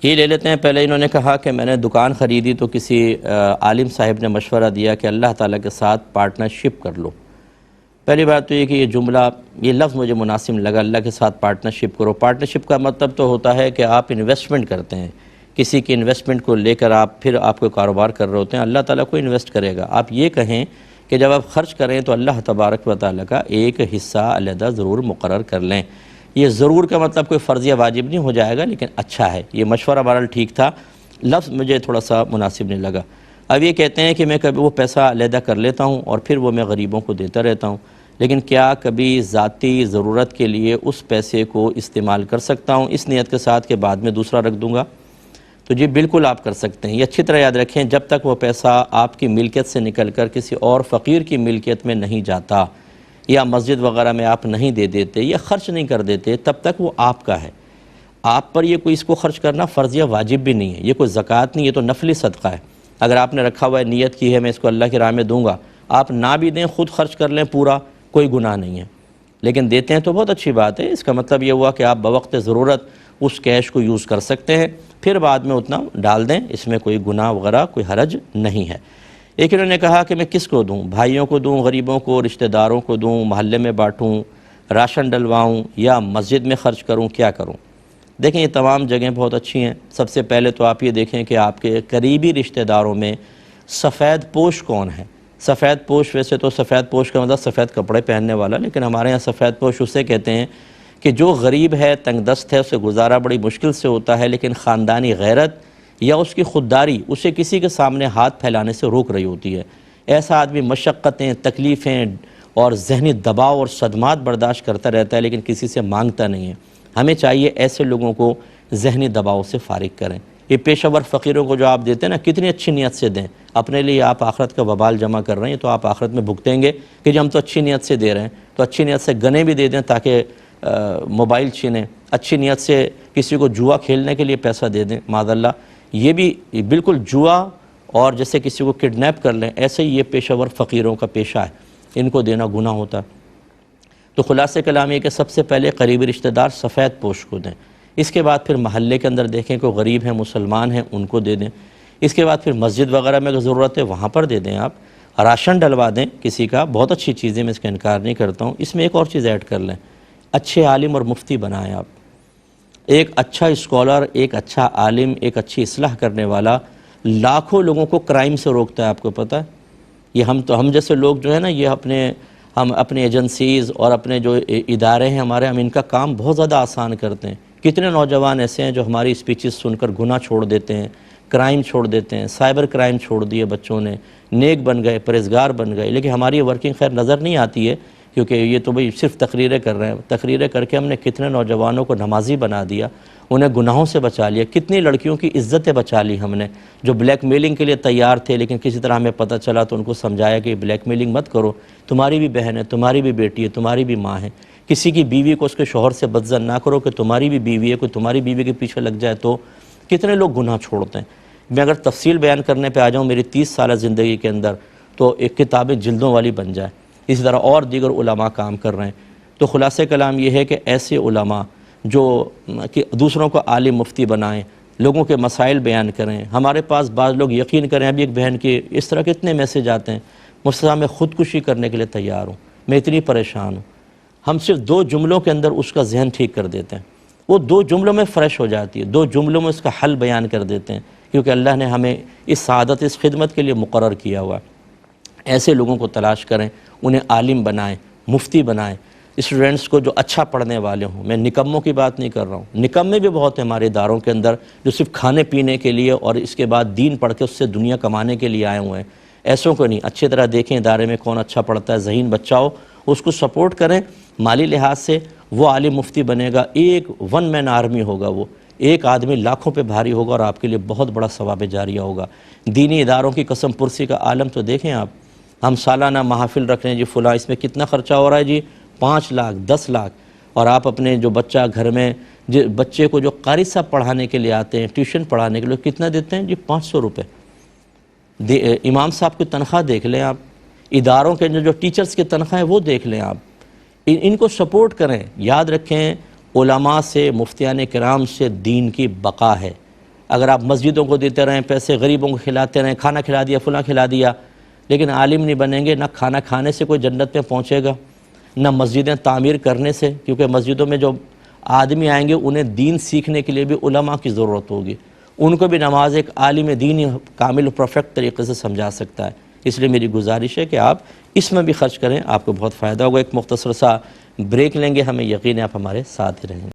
یہ لے لیتے ہیں۔ پہلے انہوں نے کہا کہ میں نے دکان خریدی تو کسی عالم صاحب نے مشورہ دیا کہ اللہ تعالیٰ کے ساتھ پارٹنرشپ کر لو۔ پہلی بات تو یہ کہ یہ جملہ، یہ لفظ مجھے مناسب لگا، اللہ کے ساتھ پارٹنرشپ کرو۔ پارٹنرشپ کا مطلب تو ہوتا ہے کہ آپ انویسٹمنٹ کرتے ہیں، کسی کی انویسٹمنٹ کو لے کر آپ پھر آپ کو کاروبار کر رہے ہوتے ہیں، اللہ تعالیٰ کو انویسٹ کرے گا۔ آپ یہ کہیں کہ جب آپ خرچ کریں تو اللہ تبارک و تعالیٰ کا ایک حصہ علیحدہ ضرور مقرر کر لیں۔ یہ ضرور کا مطلب کوئی فرض یا واجب نہیں ہو جائے گا، لیکن اچھا ہے، یہ مشورہ بہرحال ٹھیک تھا، لفظ مجھے تھوڑا سا مناسب نہیں لگا۔ اب یہ کہتے ہیں کہ میں کبھی وہ پیسہ علیحدہ کر لیتا ہوں اور پھر وہ میں غریبوں کو دیتا رہتا ہوں، لیکن کیا کبھی ذاتی ضرورت کے لیے اس پیسے کو استعمال کر سکتا ہوں اس نیت کے ساتھ کہ بعد میں دوسرا رکھ دوں گا؟ تو جی بالکل آپ کر سکتے ہیں۔ یہ اچھی طرح یاد رکھیں، جب تک وہ پیسہ آپ کی ملکیت سے نکل کر کسی اور فقیر کی ملکیت میں نہیں جاتا یا مسجد وغیرہ میں آپ نہیں دے دیتے یا خرچ نہیں کر دیتے، تب تک وہ آپ کا ہے۔ آپ پر یہ کوئی اس کو خرچ کرنا فرض یا واجب بھی نہیں ہے، یہ کوئی زکوٰۃ نہیں، یہ تو نفلی صدقہ ہے۔ اگر آپ نے رکھا ہوا ہے، نیت کی ہے میں اس کو اللہ کی راہ میں دوں گا، آپ نہ بھی دیں، خود خرچ کر لیں پورا، کوئی گناہ نہیں ہے، لیکن دیتے ہیں تو بہت اچھی بات ہے۔ اس کا مطلب یہ ہوا کہ آپ بوقت ضرورت اس کیش کو یوز کر سکتے ہیں، پھر بعد میں اتنا ڈال دیں، اس میں کوئی گناہ وغیرہ کوئی حرج نہیں ہے۔ ایک انہوں نے کہا کہ میں کس کو دوں، بھائیوں کو دوں، غریبوں کو، رشتہ داروں کو دوں، محلے میں بانٹوں، راشن ڈلواؤں یا مسجد میں خرچ کروں، کیا کروں؟ دیکھیں یہ تمام جگہیں بہت اچھی ہیں۔ سب سے پہلے تو آپ یہ دیکھیں کہ آپ کے قریبی رشتہ داروں میں سفید پوش کون ہے۔ سفید پوش، ویسے تو سفید پوش کا مطلب سفید کپڑے پہننے والا، لیکن ہمارے یہاں سفید پوش اسے کہتے ہیں کہ جو غریب ہے، تنگ دست ہے، اسے گزارا بڑی مشکل سے ہوتا ہے، لیکن خاندانی غیرت یا اس کی خودداری اسے کسی کے سامنے ہاتھ پھیلانے سے روک رہی ہوتی ہے۔ ایسا آدمی مشقتیں، تکلیفیں اور ذہنی دباؤ اور صدمات برداشت کرتا رہتا ہے، لیکن کسی سے مانگتا نہیں ہے۔ ہمیں چاہیے ایسے لوگوں کو ذہنی دباؤ سے فارغ کریں۔ یہ پیشہ ور فقیروں کو جو آپ دیتے ہیں نا، کتنی اچھی نیت سے دیں، اپنے لیے آپ آخرت کا وبال جمع کر رہے ہیں، تو آپ آخرت میں بھگتیں گے کہ جب ہم تو اچھی نیت سے دے رہے ہیں، تو اچھی نیت سے گنے بھی دے دیں تاکہ موبائل چھینیں، اچھی نیت سے کسی کو جوا کھیلنے کے لیے پیسہ دے دیں معاذ اللہ، یہ بھی بالکل جوا، اور جیسے کسی کو کڈنیپ کر لیں، ایسے ہی یہ پیشہ ور فقیروں کا پیشہ ہے، ان کو دینا گناہ ہوتا ہے۔ تو خلاصہ کلام یہ کہ سب سے پہلے قریبی رشتہ دار سفید پوش کو دیں، اس کے بعد پھر محلے کے اندر دیکھیں کوئی غریب ہیں، مسلمان ہیں، ان کو دے دیں، اس کے بعد پھر مسجد وغیرہ میں اگر ضرورت ہے وہاں پر دے دیں، آپ راشن ڈلوا دیں کسی کا، بہت اچھی چیزیں، میں اس کا انکار نہیں کرتا ہوں۔ اس میں ایک اور چیز ایڈ کر لیں، اچھے عالم اور مفتی بنائیں آپ۔ ایک اچھا اسکالر، ایک اچھا عالم، ایک اچھی اصلاح کرنے والا لاکھوں لوگوں کو کرائم سے روکتا ہے، آپ کو پتہ ہے؟ یہ ہم جیسے لوگ جو ہے نا، یہ ہم اپنے ایجنسیز اور اپنے جو ادارے ہیں ہمارے، ہم ان کا کام بہت زیادہ آسان کرتے ہیں۔ کتنے نوجوان ایسے ہیں جو ہماری اسپیچز سن کر گناہ چھوڑ دیتے ہیں، کرائم چھوڑ دیتے ہیں، سائبر کرائم چھوڑ دیے بچوں نے، نیک بن گئے، پرہیزگار بن گئے، لیکن ہماری یہ ورکنگ خیر نظر نہیں آتی ہے، کیونکہ یہ تو بھئی صرف تقریریں کر رہے ہیں۔ تقریریں کر کے ہم نے کتنے نوجوانوں کو نمازی بنا دیا، انہیں گناہوں سے بچا لیا، کتنی لڑکیوں کی عزتیں بچا لی ہم نے، جو بلیک میلنگ کے لیے تیار تھے، لیکن کسی طرح ہمیں پتہ چلا تو ان کو سمجھایا کہ بلیک میلنگ مت کرو، تمہاری بھی بہن ہے، تمہاری بھی بیٹی ہے، تمہاری بھی ماں ہے، کسی کی بیوی کو اس کے شوہر سے بدظن نہ کرو کہ تمہاری بھی بیوی ہے، کوئی تمہاری بیوی کے پیچھے لگ جائے تو۔ کتنے لوگ گناہ چھوڑتے ہیں۔ میں اگر تفصیل بیان کرنے پہ آ جاؤں میری 30 سالہ زندگی کے اندر، تو ایک کتابیں جلدوں والی بن جائے، اسی طرح اور دیگر علماء کام کر رہے ہیں۔ تو خلاصہ کلام یہ ہے کہ ایسے علماء جو کہ دوسروں کو عالم مفتی بنائیں، لوگوں کے مسائل بیان کریں۔ ہمارے پاس بعض لوگ یقین کریں، ابھی ایک بہن کے اس طرح کے اتنے میسیج آتے ہیں، مجھ سے میں خودکشی کرنے کے لیے تیار ہوں، میں اتنی پریشان ہوں۔ ہم صرف 2 جملوں کے اندر اس کا ذہن ٹھیک کر دیتے ہیں، وہ 2 جملوں میں فریش ہو جاتی ہے، 2 جملوں میں اس کا حل بیان کر دیتے ہیں، کیونکہ اللہ نے ہمیں اس سعادت، اس خدمت کے لیے مقرر کیا ہوا ہے۔ ایسے لوگوں کو تلاش کریں، انہیں عالم بنائیں، مفتی بنائیں، اسٹوڈنٹس کو جو اچھا پڑھنے والے ہوں۔ میں نکموں کی بات نہیں کر رہا ہوں، نکمے بھی بہت ہیں ہمارے اداروں کے اندر جو صرف کھانے پینے کے لیے اور اس کے بعد دین پڑھ کے اس سے دنیا کمانے کے لیے آئے ہوئے ہیں، ایسوں کو نہیں۔ اچھی طرح دیکھیں ادارے میں کون اچھا پڑھتا ہے، ذہین بچہ ہو، اس کو سپورٹ کریں مالی لحاظ سے، وہ عالم مفتی بنے گا، ایک 1 مین آرمی ہوگا، وہ ایک آدمی لاکھوں پہ بھاری ہوگا اور آپ کے لیے بہت بڑا ثواب جاریہ ہوگا۔ دینی اداروں کی قسم پرسی کا عالم تو دیکھیں آپ، ہم سالانہ محافل رکھ رہے ہیں جی، فلاں اس میں کتنا خرچہ ہو رہا ہے جی، 5 لاکھ 10 لاکھ، اور آپ اپنے جو بچہ گھر میں بچے کو جو قاری صاحب پڑھانے کے لیے آتے ہیں، ٹیوشن پڑھانے کے لیے کتنا دیتے ہیں جی، 500 روپے۔ امام صاحب کی تنخواہ دیکھ لیں آپ، اداروں کے جو ٹیچرز کی تنخواہ ہے وہ دیکھ لیں آپ، ان کو سپورٹ کریں۔ یاد رکھیں علماء سے، مفتیان کرام سے دین کی بقا ہے، اگر آپ مسجدوں کو دیتے رہیں، پیسے غریبوں کو کھلاتے رہیں، کھانا کھلا دیا، فلاں کھلا دیا، لیکن عالم نہیں بنیں گے، نہ کھانا کھانے سے کوئی جنت میں پہنچے گا، نہ مسجدیں تعمیر کرنے سے، کیونکہ مسجدوں میں جو آدمی آئیں گے انہیں دین سیکھنے کے لیے بھی علماء کی ضرورت ہوگی، ان کو بھی نماز ایک عالم دین کامل و پرفیکٹ طریقے سے سمجھا سکتا ہے۔ اس لیے میری گزارش ہے کہ آپ اس میں بھی خرچ کریں، آپ کو بہت فائدہ ہوگا۔ ایک مختصر سا بریک لیں گے، ہمیں یقین ہے آپ ہمارے ساتھ ہی رہیں گے۔